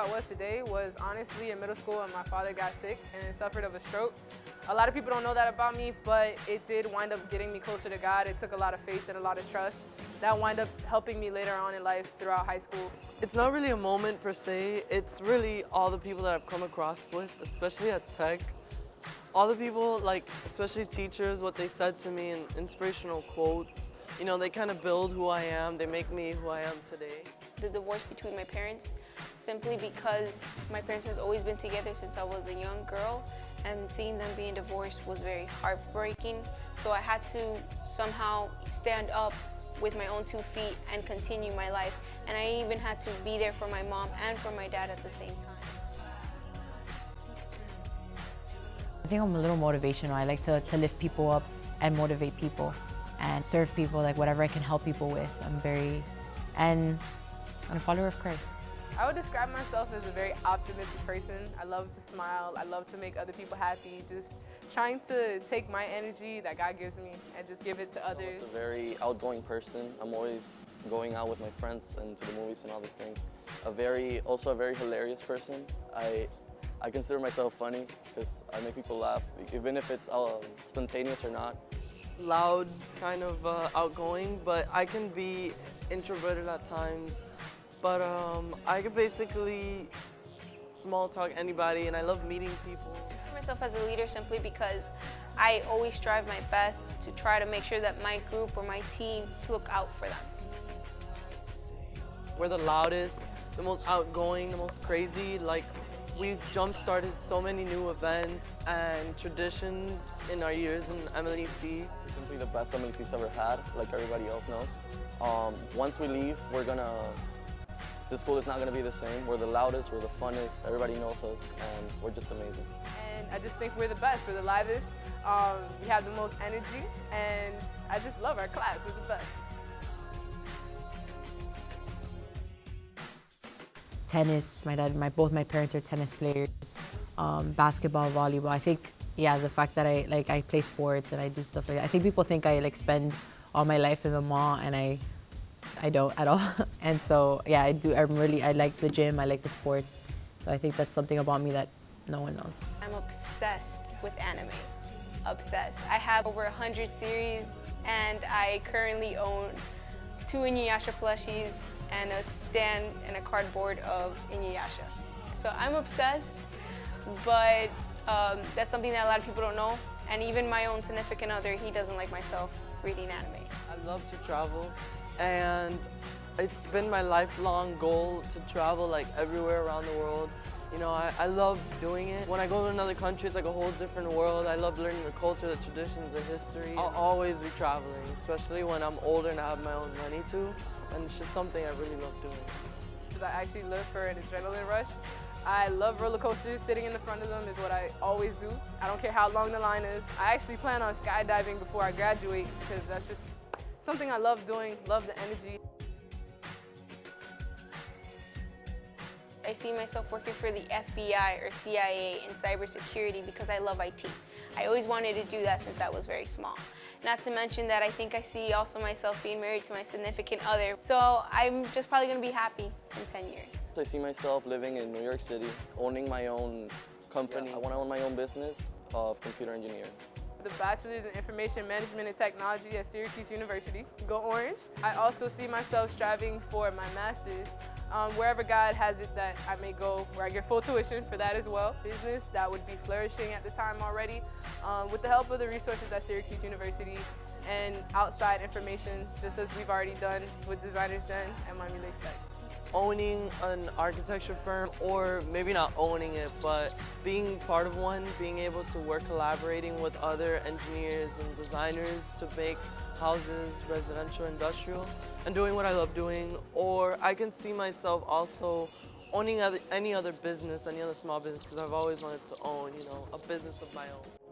I was today was honestly in middle school when my father got sick and suffered of a stroke. A lot of people don't know that about me, but it did wind up getting me closer to God. It took a lot of faith and a lot of trust. That wound up helping me later on in life throughout high school. It's not really a moment per se, it's really all the people that I've come across with, especially at Tech. All the people, like especially teachers, what they said to me and inspirational quotes, you know, they kind of build who I am, they make me who I am today. The divorce between my parents, simply because my parents has always been together since I was a young girl, and seeing them being divorced was very heartbreaking. So I had to somehow stand up with my own 2 feet and continue my life. And I even had to be there for my mom and for my dad at the same time. I think I'm a little motivational. I like to lift people up and motivate people and serve people, like whatever I can help people with. I'm a follower of Christ. I would describe myself as a very optimistic person. I love to smile. I love to make other people happy. Just trying to take my energy that God gives me and just give it to others. I'm a very outgoing person. I'm always going out with my friends and to the movies and all these things. Also a very hilarious person. I consider myself funny because I make people laugh, even if it's spontaneous or not. Loud, kind of outgoing, but I can be introverted at times. But I can basically small talk anybody, and I love meeting people. I see myself as a leader simply because I always strive my best to try to make sure that my group or my team to look out for them. We're the loudest, the most outgoing, the most crazy. Like, we've jump-started so many new events and traditions in our years in MLEC. It's simply the best MLEC's ever had, like everybody else knows. Once we leave, the school is not going to be the same. We're the loudest, we're the funnest, everybody knows us, and we're just amazing. And I just think we're the best, we're the livest, we have the most energy, and I just love our class, we're the best. Tennis, both my parents are tennis players. Basketball, volleyball. I think, yeah, the fact that I play sports and I do stuff like that. I think people think I spend all my life as a mom, and I don't at all. And so, yeah, I like the gym, I like the sports. So I think that's something about me that no one knows. I'm obsessed with anime, obsessed. I have over 100 series, and I currently own 2 Inuyasha plushies and a stand and a cardboard of Inuyasha. So I'm obsessed, but that's something that a lot of people don't know. And even my own significant other, he doesn't like myself reading anime. I love to travel, and it's been my lifelong goal to travel like everywhere around the world. You know, I love doing it. When I go to another country, it's like a whole different world. I love learning the culture, the traditions, the history. I'll always be traveling, especially when I'm older and I have my own money too. And it's just something I really love doing. Because I actually live for an adrenaline rush. I love roller coasters. Sitting in the front of them is what I always do. I don't care how long the line is. I actually plan on skydiving before I graduate because that's just something I love doing, love the energy. I see myself working for the FBI or CIA in cybersecurity because I love IT. I always wanted to do that since I was very small. Not to mention that I think I see also myself being married to my significant other. So I'm just probably going to be happy in 10 years. I see myself living in New York City, owning my own company. I want to own my own business of computer engineering. The Bachelor's in Information Management and Technology at Syracuse University. Go Orange. I also see myself striving for my master's wherever God has it that I may go, where I get full tuition for that as well. Business that would be flourishing at the time already with the help of the resources at Syracuse University and outside information, just as we've already done with Designers Den and my Mlec Tech. Owning an architecture firm, or maybe not owning it, but being part of one, being able to work collaborating with other engineers and designers to make houses, residential, industrial, and doing what I love doing. Or I can see myself also owning any other business, any other small business, because I've always wanted to own, you know, a business of my own.